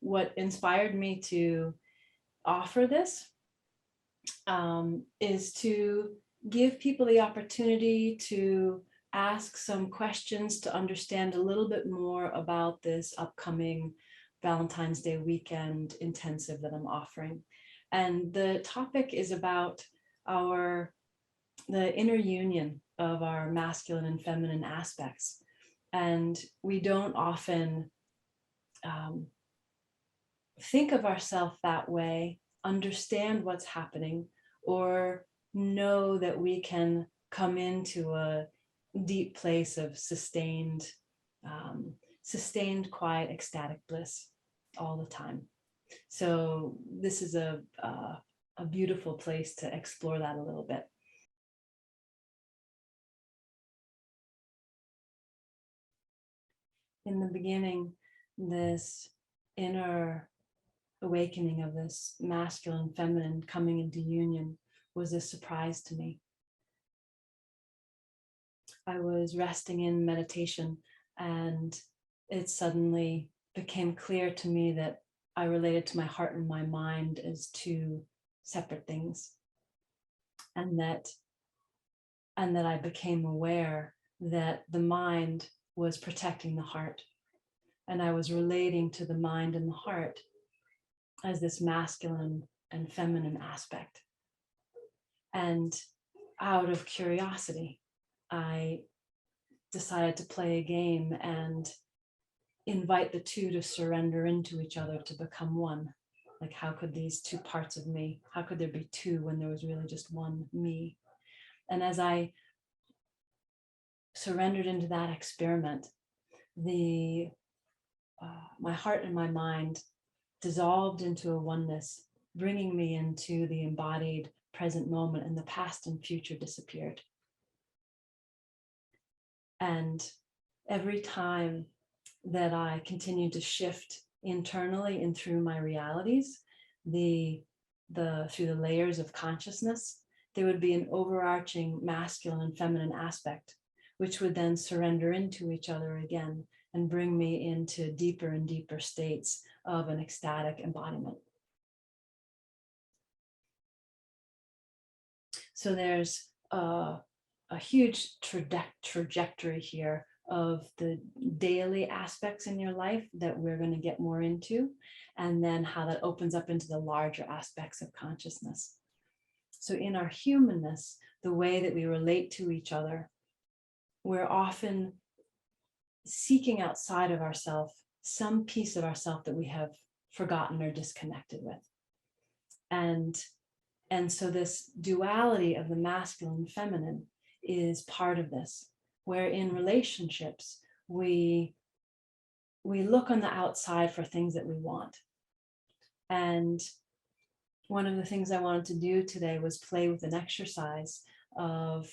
what inspired me to offer this is to give people the opportunity to ask some questions to understand a little bit more about this upcoming Valentine's Day weekend intensive that I'm offering. And the topic is about the inner union of our masculine and feminine aspects. And we don't often think of ourselves that way, understand what's happening, or know that we can come into a deep place of sustained, quiet, ecstatic bliss all the time. So this is a beautiful place to explore that a little bit. In the beginning, this inner awakening of this masculine, feminine coming into union was a surprise to me. I was resting in meditation, and it suddenly became clear to me that I related to my heart and my mind as two separate things, and that I became aware that the mind was protecting the heart, and I was relating to the mind and the heart as this masculine and feminine aspect. And out of curiosity, I decided to play a game and invite the two to surrender into each other to become one. Like, how could these two parts of me, how could there be two when there was really just one me? And as I surrendered into that experiment, my heart and my mind dissolved into a oneness, bringing me into the embodied present moment, and the past and future disappeared. And every time that I continued to shift internally and through my realities, through the layers of consciousness, there would be an overarching masculine and feminine aspect, which would then surrender into each other again and bring me into deeper and deeper states of an ecstatic embodiment. So there's a huge trajectory here of the daily aspects in your life that we're going to get more into, and then how that opens up into the larger aspects of consciousness. So in our humanness, the way that we relate to each other, we're often seeking outside of ourselves some piece of ourselves that we have forgotten or disconnected with. And so this duality of the masculine and feminine is part of this, where in relationships, we look on the outside for things that we want. And one of the things I wanted to do today was play with an exercise of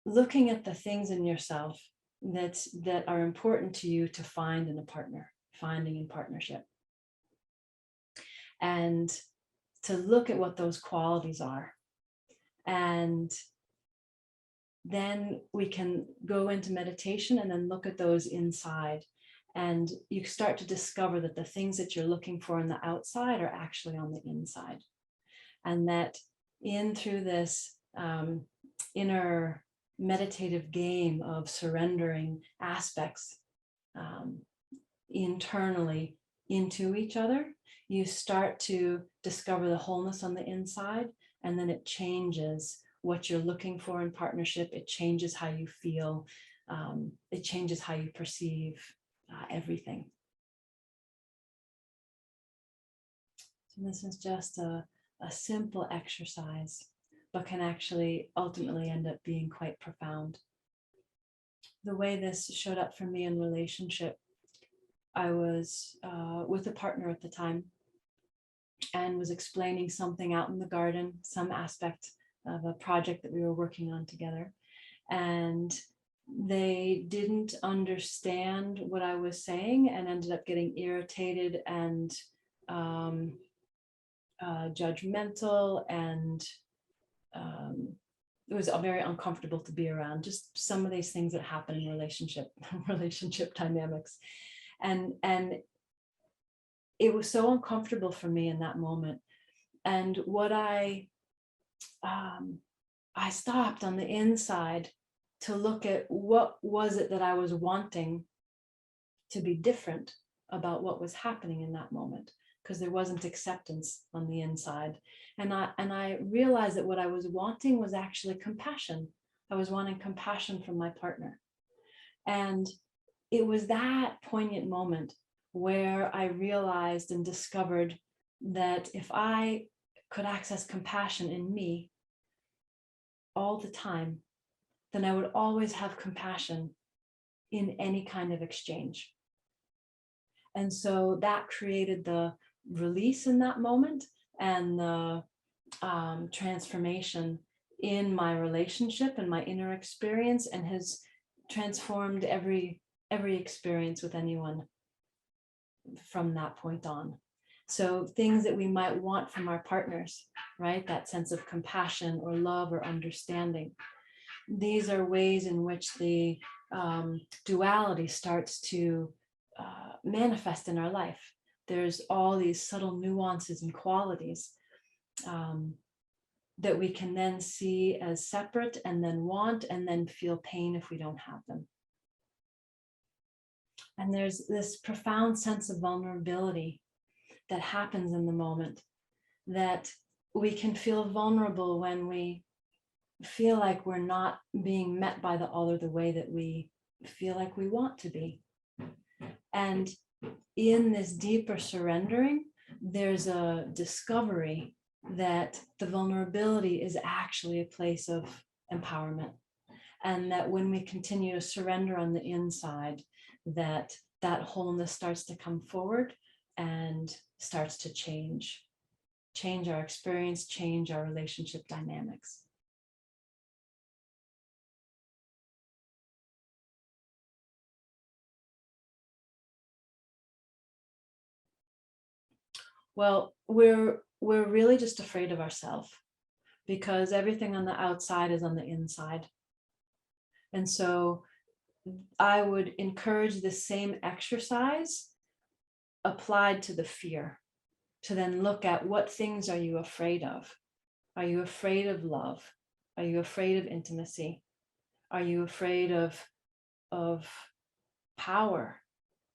looking at the things in yourself that are important to you to find in a partner, finding in partnership. And to look at what those qualities are. And then we can go into meditation and then look at those inside. And you start to discover that the things that you're looking for on the outside are actually on the inside. And that through this inner meditative game of surrendering aspects internally into each other, you start to discover the wholeness on the inside, and then it changes what you're looking for in partnership. It changes how you feel. It changes how you perceive everything. So this is just a simple exercise, but can actually ultimately end up being quite profound. The way this showed up for me in relationship, I was with a partner at the time and was explaining something out in the garden, some aspect of a project that we were working on together. And they didn't understand what I was saying and ended up getting irritated and judgmental, and it was very uncomfortable to be around. Just some of these things that happen in relationship dynamics. And it was so uncomfortable for me in that moment. And what I stopped on the inside to look at what was it that I was wanting to be different about what was happening in that moment, because there wasn't acceptance on the inside. And I realized that what I was wanting was actually compassion. I was wanting compassion from my partner. And it was that poignant moment where I realized and discovered that if I could access compassion in me all the time, then I would always have compassion in any kind of exchange. And so that created the release in that moment and the transformation in my relationship and my inner experience, and has transformed every experience with anyone from that point on. So things that we might want from our partners, right? That sense of compassion or love or understanding. These are ways in which the duality starts to manifest in our life. There's all these subtle nuances and qualities that we can then see as separate, and then want, and then feel pain if we don't have them. And there's this profound sense of vulnerability that happens in the moment, that we can feel vulnerable when we feel like we're not being met by the other the way that we feel like we want to be. And in this deeper surrendering, there's a discovery that the vulnerability is actually a place of empowerment. And that when we continue to surrender on the inside, that wholeness starts to come forward and starts to change our experience, change our relationship dynamics. Well, we're really just afraid of ourselves, because everything on the outside is on the inside. And so I would encourage the same exercise applied to the fear, to then look at what things are you afraid of? Are you afraid of love? Are you afraid of intimacy? Are you afraid of power?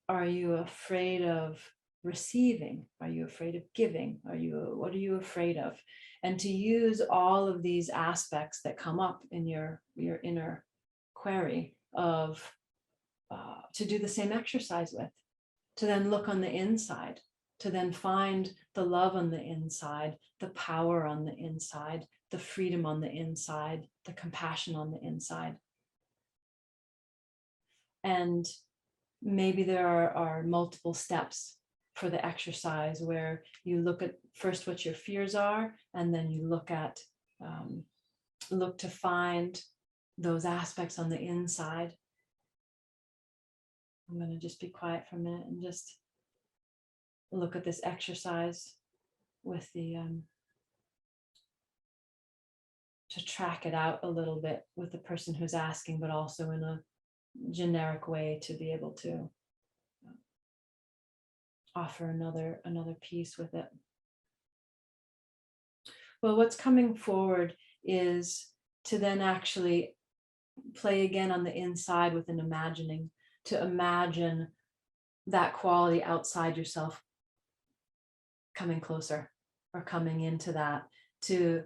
Are you afraid of receiving? Are you afraid of giving? What are you afraid of? And to use all of these aspects that come up in your inner query of to do the same exercise with, to then look on the inside, to then find the love on the inside, the power on the inside, the freedom on the inside, the compassion on the inside. And maybe there are multiple steps for the exercise, where you look at first what your fears are, and then you look to find those aspects on the inside. I'm going to just be quiet for a minute and just look at this exercise with the to track it out a little bit with the person who's asking, but also in a generic way to be able to offer another piece with it. Well, what's coming forward is to then actually play again on the inside with an imagining, to imagine that quality outside yourself coming closer or coming into that, to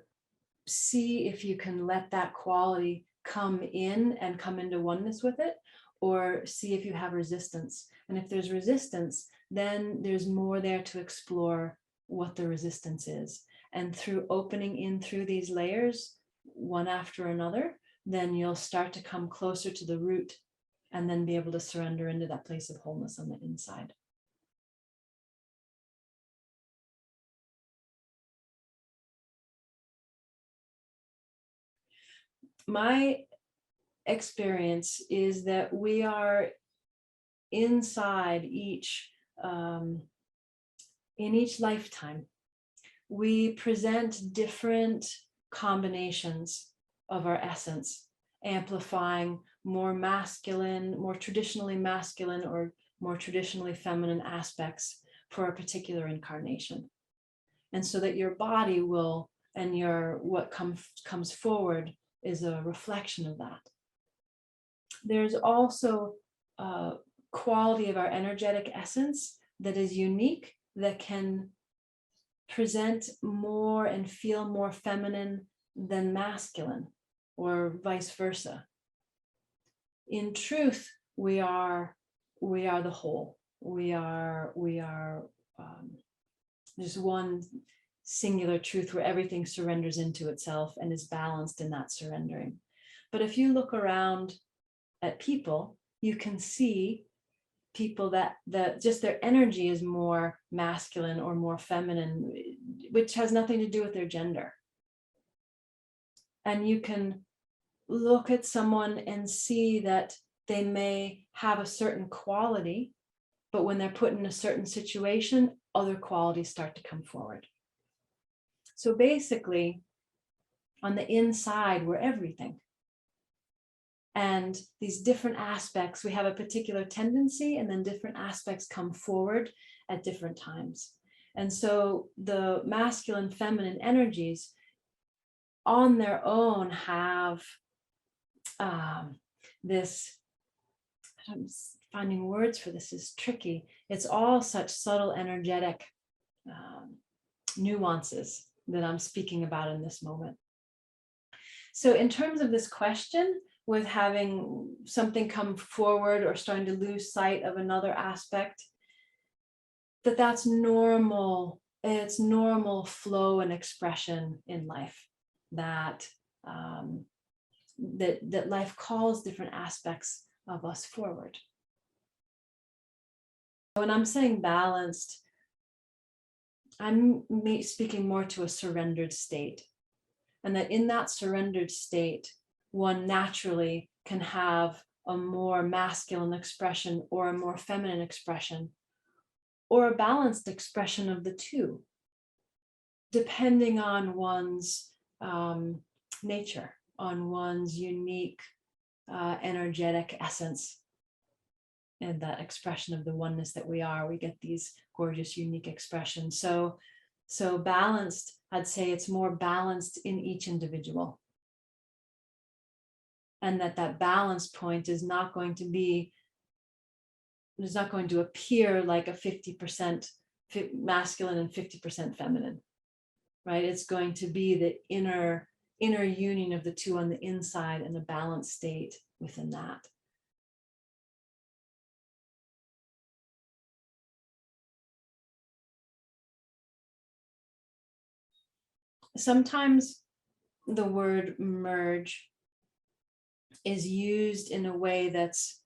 see if you can let that quality come in and come into oneness with it, or see if you have resistance. And if there's resistance, then there's more there to explore what the resistance is. And through opening in through these layers, one after another, then you'll start to come closer to the root, and then be able to surrender into that place of wholeness on the inside. My experience is that we are inside each, in each lifetime, we present different combinations of our essence, amplifying more masculine, more traditionally masculine or more traditionally feminine aspects for a particular incarnation. And so that your body will, and what comes forward is a reflection of that. There's also a quality of our energetic essence that is unique, that can present more and feel more feminine than masculine, or vice versa. In truth, we are the whole. We are just one singular truth where everything surrenders into itself and is balanced in that surrendering. But if you look around at people, you can see people that just their energy is more masculine or more feminine, which has nothing to do with their gender. And you can look at someone and see that they may have a certain quality, but when they're put in a certain situation, other qualities start to come forward. So basically, on the inside, we're everything. And these different aspects, we have a particular tendency, and then different aspects come forward at different times. And so the masculine, feminine energies on their own have this, I'm finding words for this is tricky. It's all such subtle energetic nuances that I'm speaking about in this moment. So in terms of this question, with having something come forward or starting to lose sight of another aspect, that's normal. It's normal flow and expression in life, that life calls different aspects of us forward. When I'm saying balanced, I'm speaking more to a surrendered state, and that in that surrendered state, one naturally can have a more masculine expression or a more feminine expression, or a balanced expression of the two, depending on one's nature, on one's unique energetic essence, and that expression of the oneness that we are. We get these gorgeous, unique expressions. So balanced, I'd say it's more balanced in each individual. And that balance point is not going to appear like a 50% masculine and 50% feminine, right? It's going to be the inner union of the two on the inside, and a balanced state within that. Sometimes the word merge is used in a way that's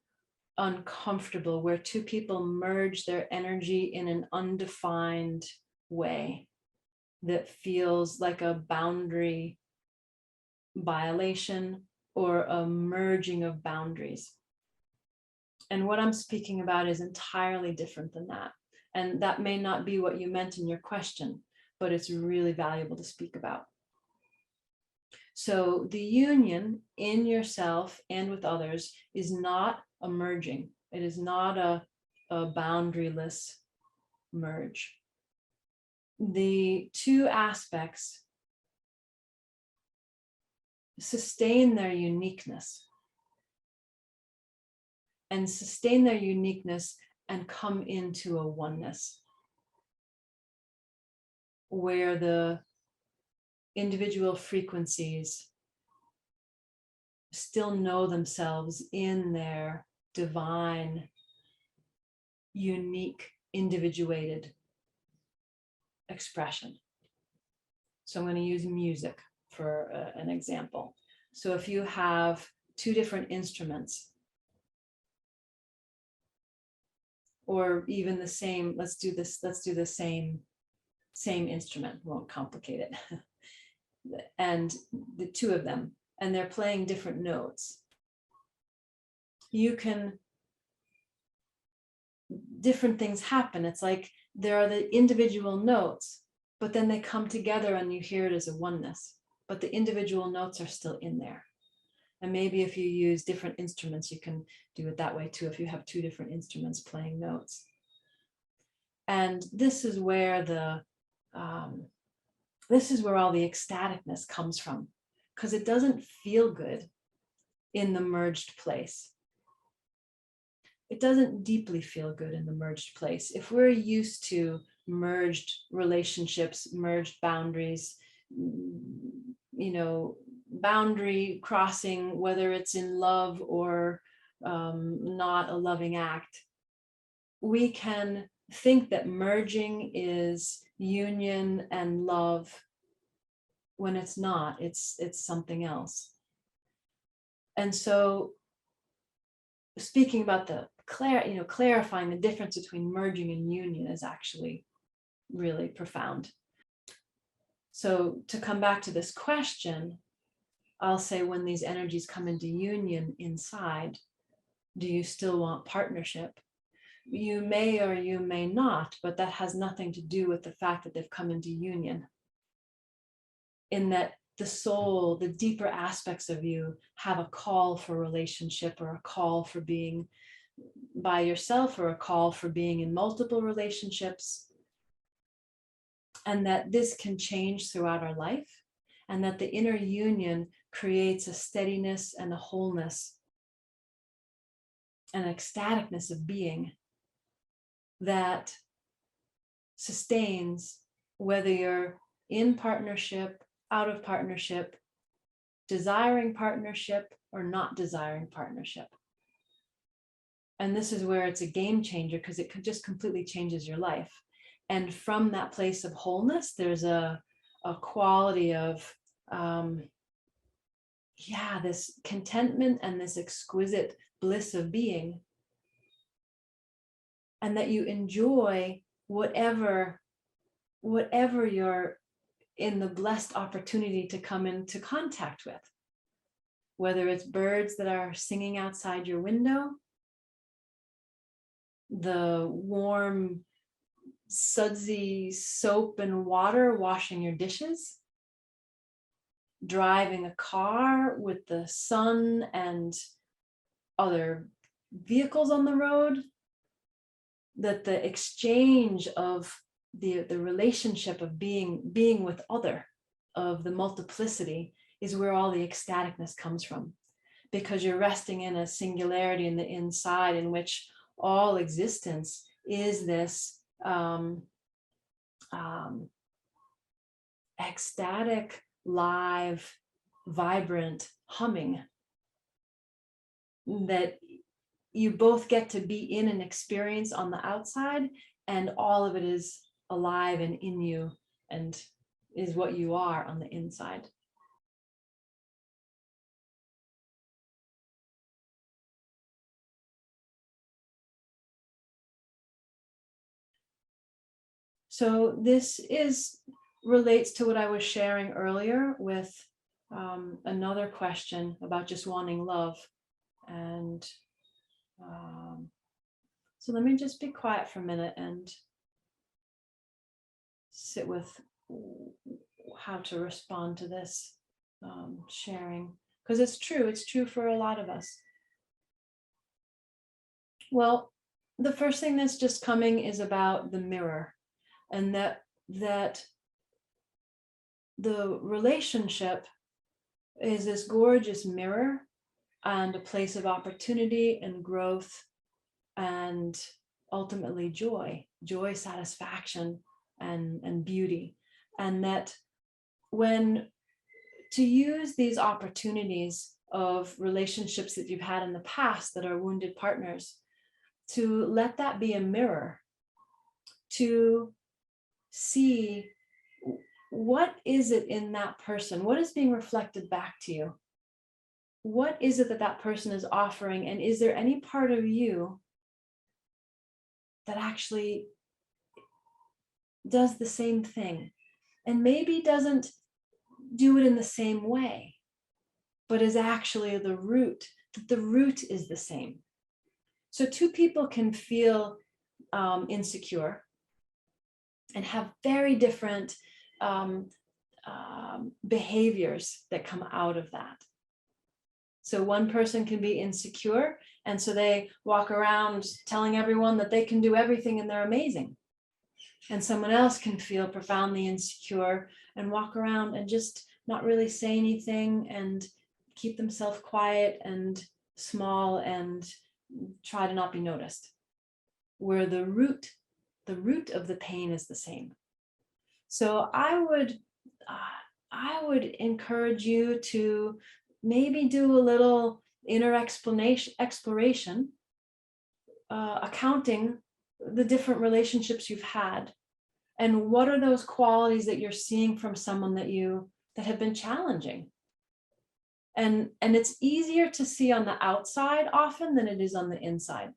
uncomfortable, where two people merge their energy in an undefined way that feels like a boundary violation or a merging of boundaries. And what I'm speaking about is entirely different than that. And that may not be what you meant in your question, but it's really valuable to speak about. So the union in yourself and with others is not a merging. It is not a boundaryless merge. The two aspects sustain their uniqueness, and come into a oneness, where the individual frequencies still know themselves in their divine, unique, individuated expression. So I'm going to use music for an example. So if you have two different instruments, or even the same, let's do the same instrument, won't complicate it. And the two of them, and they're playing different notes. Different things happen. It's like there are the individual notes, but then they come together and you hear it as a oneness, but the individual notes are still in there. And maybe if you use different instruments, you can do it that way too, if you have two different instruments playing notes. And this is where this is where all the ecstaticness comes from, because it doesn't feel good in the merged place. It doesn't deeply feel good in the merged place. If we're used to merged relationships, merged boundaries, boundary crossing, whether it's in love or not a loving act, we can think that merging is union and love when it's not. It's something else. And so, speaking about the clarifying the difference between merging and union is actually really profound. So to come back to this question, I'll say, when these energies come into union inside, do you still want partnership? You may or you may not, but that has nothing to do with the fact that they've come into union. In that the soul, the deeper aspects of you, have a call for relationship, or a call for being by yourself, or a call for being in multiple relationships. And that this can change throughout our life, and that the inner union creates a steadiness and a wholeness, an ecstaticness of being that sustains whether you're in partnership, out of partnership, desiring partnership, or not desiring partnership. And this is where it's a game changer, because it just completely changes your life. And from that place of wholeness, there's a quality of this contentment and this exquisite bliss of being, and that you enjoy whatever you're in the blessed opportunity to come into contact with, whether it's birds that are singing outside your window, the warm sudsy soap and water washing your dishes, driving a car with the sun and other vehicles on the road, that the exchange of the relationship of being with other, of the multiplicity, is where all the ecstaticness comes from, because you're resting in a singularity in the inside, in which all existence is this ecstatic, live, vibrant humming that you both get to be in an experience on the outside, and all of it is alive and in you, and is what you are on the inside. So this relates to what I was sharing earlier with another question about just wanting love. And so let me just be quiet for a minute and sit with how to respond to this sharing, because it's true for a lot of us. Well, the first thing that's just coming is about the mirror, and that the relationship is this gorgeous mirror and a place of opportunity and growth, and ultimately joy, satisfaction, and beauty. And that when to use these opportunities of relationships that you've had in the past that are wounded partners, to let that be a mirror, to see what is it in that person, what is being reflected back to you, what is it that that person is offering, and is there any part of you that actually does the same thing, and maybe doesn't do it in the same way, but is actually the root is the same. So two people can feel insecure and have very different behaviors that come out of that. So one person can be insecure, and so they walk around telling everyone that they can do everything and they're amazing. And someone else can feel profoundly insecure and walk around and just not really say anything and keep themselves quiet and small and try to not be noticed, where the root of the pain is the same. So I would encourage you to maybe do a little inner exploration, accounting the different relationships you've had, and what are those qualities that you're seeing from someone that have been challenging. And it's easier to see on the outside often than it is on the inside.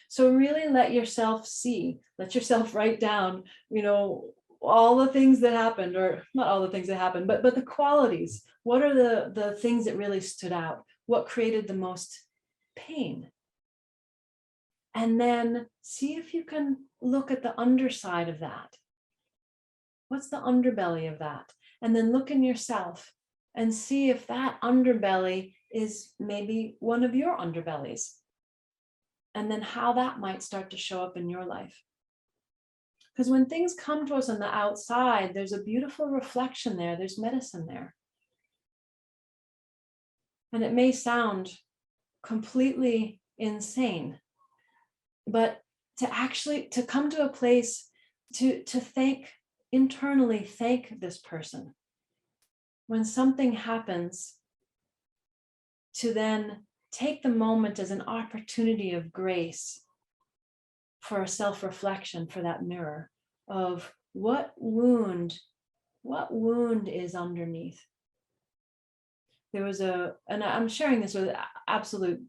So really let yourself write down, all the things that happened, or not all the things that happened, but the qualities. What are the things that really stood out? What created the most pain? And then see if you can look at the underside of that. What's the underbelly of that? And then look in yourself and see if that underbelly is maybe one of your underbellies. And then how that might start to show up in your life. Because when things come to us on the outside, there's a beautiful reflection there. There's medicine there. And it may sound completely insane, but to come to a place to internally thank this person. When something happens, to then take the moment as an opportunity of grace for a self-reflection, for that mirror of what wound is underneath. There was and I'm sharing this with absolute,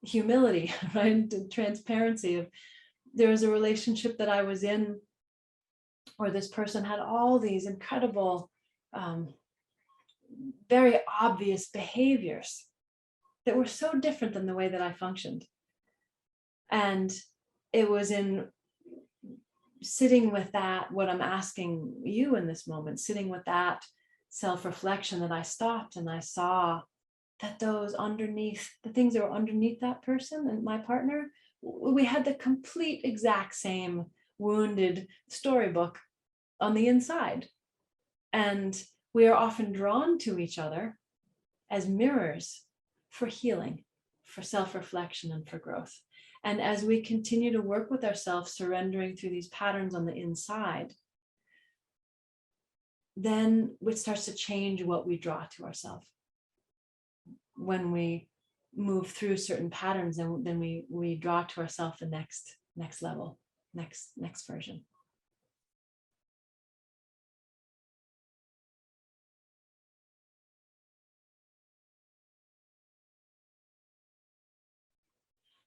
humility, right? Transparency. There was a relationship that I was in where this person had all these incredible, very obvious behaviors that were so different than the way that I functioned. And it was in sitting with that, what I'm asking you in this moment, sitting with that self-reflection, that I stopped and I saw that the things that were underneath that person and my partner, we had the complete exact same wounded storybook on the inside. And we are often drawn to each other as mirrors for healing, for self-reflection, and for growth. And as we continue to work with ourselves, surrendering through these patterns on the inside, then it starts to change what we draw to ourselves. When we move through certain patterns, and then we draw to ourselves the next level, next version.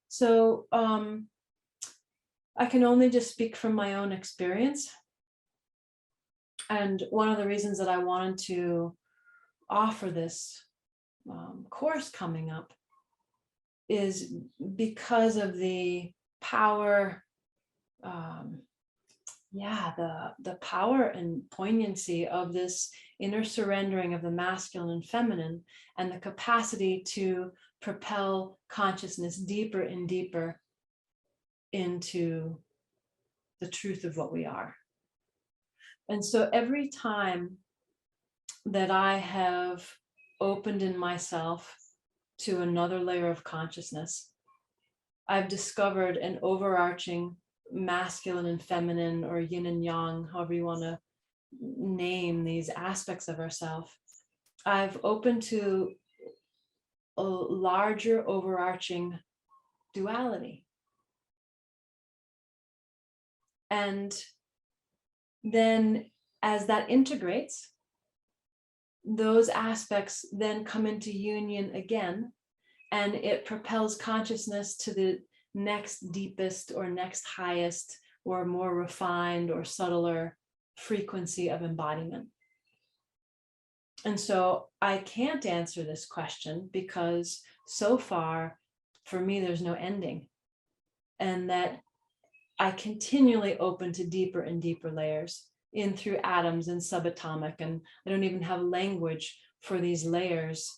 So I can only just speak from my own experience. And one of the reasons that I wanted to offer this course coming up is because of the power, the power and poignancy of this inner surrendering of the masculine and feminine, and the capacity to propel consciousness deeper and deeper into the truth of what we are. And so every time that I have opened in myself to another layer of consciousness, I've discovered an overarching masculine and feminine, or yin and yang, however you want to name these aspects of ourselves. I've opened to a larger overarching duality. And then as that integrates, those aspects then come into union again, and it propels consciousness to the next deepest or next highest or more refined or subtler frequency of embodiment. And so I can't answer this question because so far for me there's no ending, and that I continually open to deeper and deeper layers in through atoms and subatomic, and I don't even have language for these layers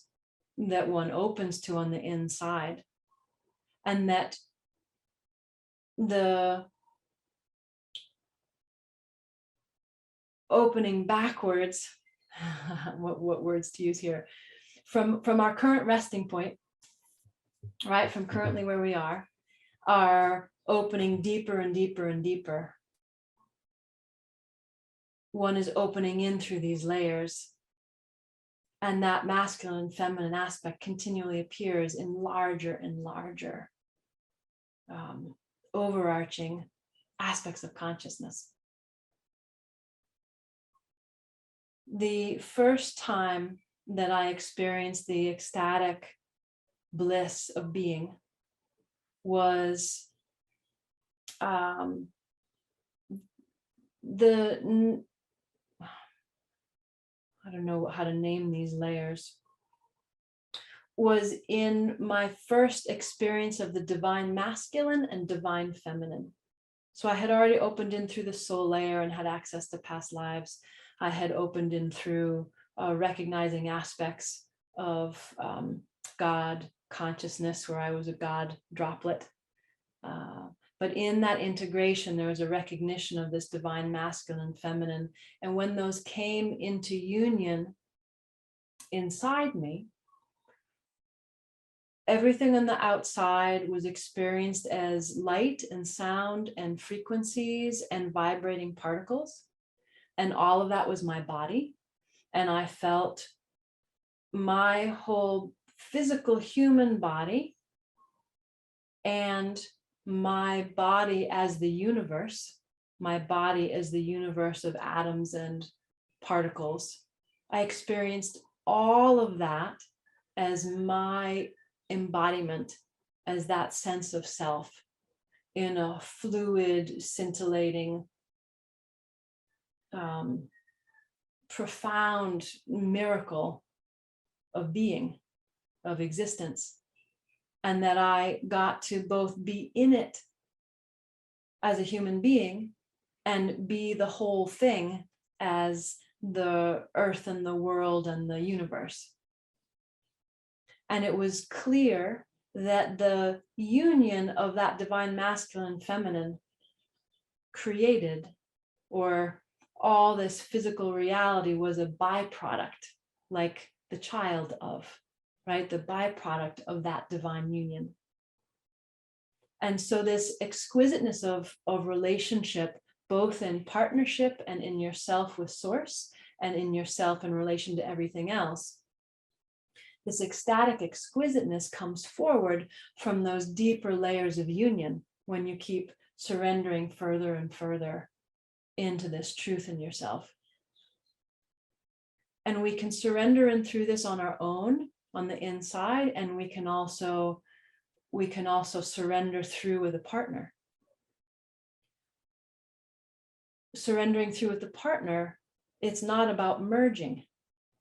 that one opens to on the inside, and that the opening backwards, what words to use here, from our current resting point, right, from currently where we are opening deeper and deeper and deeper. One is opening in through these layers, and that masculine and feminine aspect continually appears in larger and larger overarching aspects of consciousness. The first time that I experienced the ecstatic bliss of being was I don't know how to name these layers, was in my first experience of the divine masculine and divine feminine. So I had already opened in through the soul layer and had access to past lives. I had opened in through recognizing aspects of God consciousness, where I was a God droplet. But in that integration, there was a recognition of this divine masculine and feminine. And when those came into union inside me, everything on the outside was experienced as light and sound and frequencies and vibrating particles. And all of that was my body. And I felt my whole physical human body and my body as the universe, my body as the universe of atoms and particles. I experienced all of that as my embodiment, as that sense of self in a fluid, scintillating, profound miracle of being, of existence. And that I got to both be in it as a human being and be the whole thing as the earth and the world and the universe. And it was clear that the union of that divine masculine and feminine created, or all this physical reality was a byproduct, like the child of, right? The byproduct of that divine union. And so this exquisiteness of relationship, both in partnership and in yourself with source and in yourself in relation to everything else, this ecstatic exquisiteness comes forward from those deeper layers of union when you keep surrendering further and further into this truth in yourself. And we can surrender in through this on our own, on the inside, and we can also surrender through with a partner. Surrendering through with the partner, it's not about merging,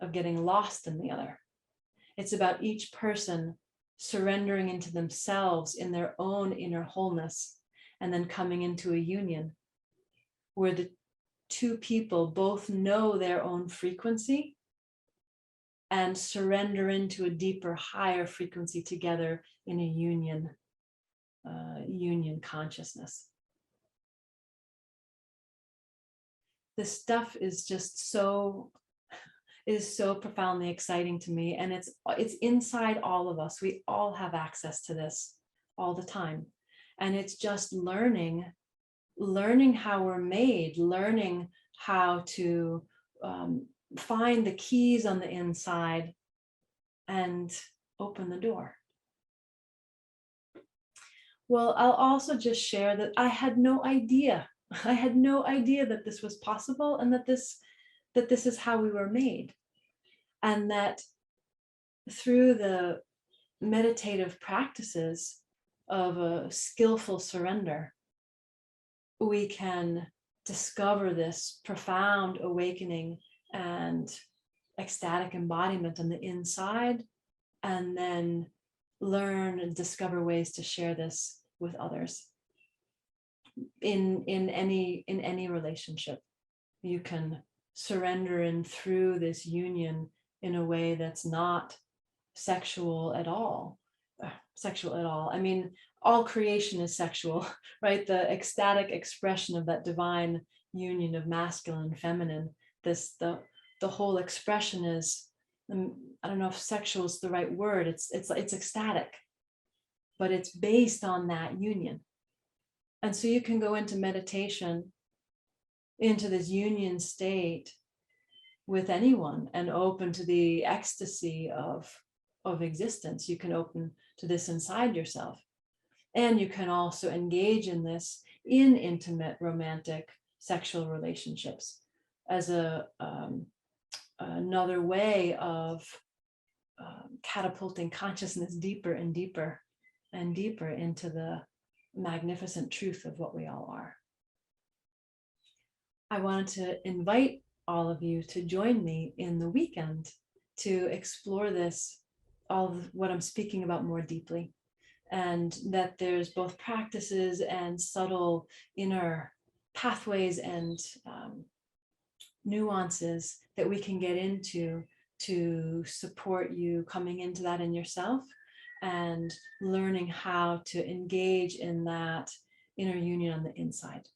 of getting lost in the other. It's about each person surrendering into themselves in their own inner wholeness, and then coming into a union where the two people both know their own frequency and surrender into a deeper, higher frequency together in a union consciousness. This stuff is just so profoundly exciting to me, and it's inside all of us. We all have access to this all the time, and it's just learning how we're made, learning how to find the keys on the inside and open the door. Well, I'll also just share that I had no idea that this was possible, and that this is how we were made. And that through the meditative practices of a skillful surrender, we can discover this profound awakening and ecstatic embodiment on the inside, and then learn and discover ways to share this with others. In any relationship, you can surrender in through this union in a way that's not sexual at all. Sexual at all. I mean, all creation is sexual, right? The ecstatic expression of that divine union of masculine and feminine. The whole expression is, I don't know if sexual is the right word. It's ecstatic, but it's based on that union. And so you can go into meditation, into this union state with anyone, and open to the ecstasy of existence. You can open to this inside yourself. And you can also engage in this in intimate, romantic, sexual relationships as another way of catapulting consciousness deeper and deeper and deeper into the magnificent truth of what we all are. I wanted to invite all of you to join me in the weekend to explore this, all of what I'm speaking about, more deeply. And that there's both practices and subtle inner pathways and nuances that we can get into to support you coming into that in yourself and learning how to engage in that inner union on the inside.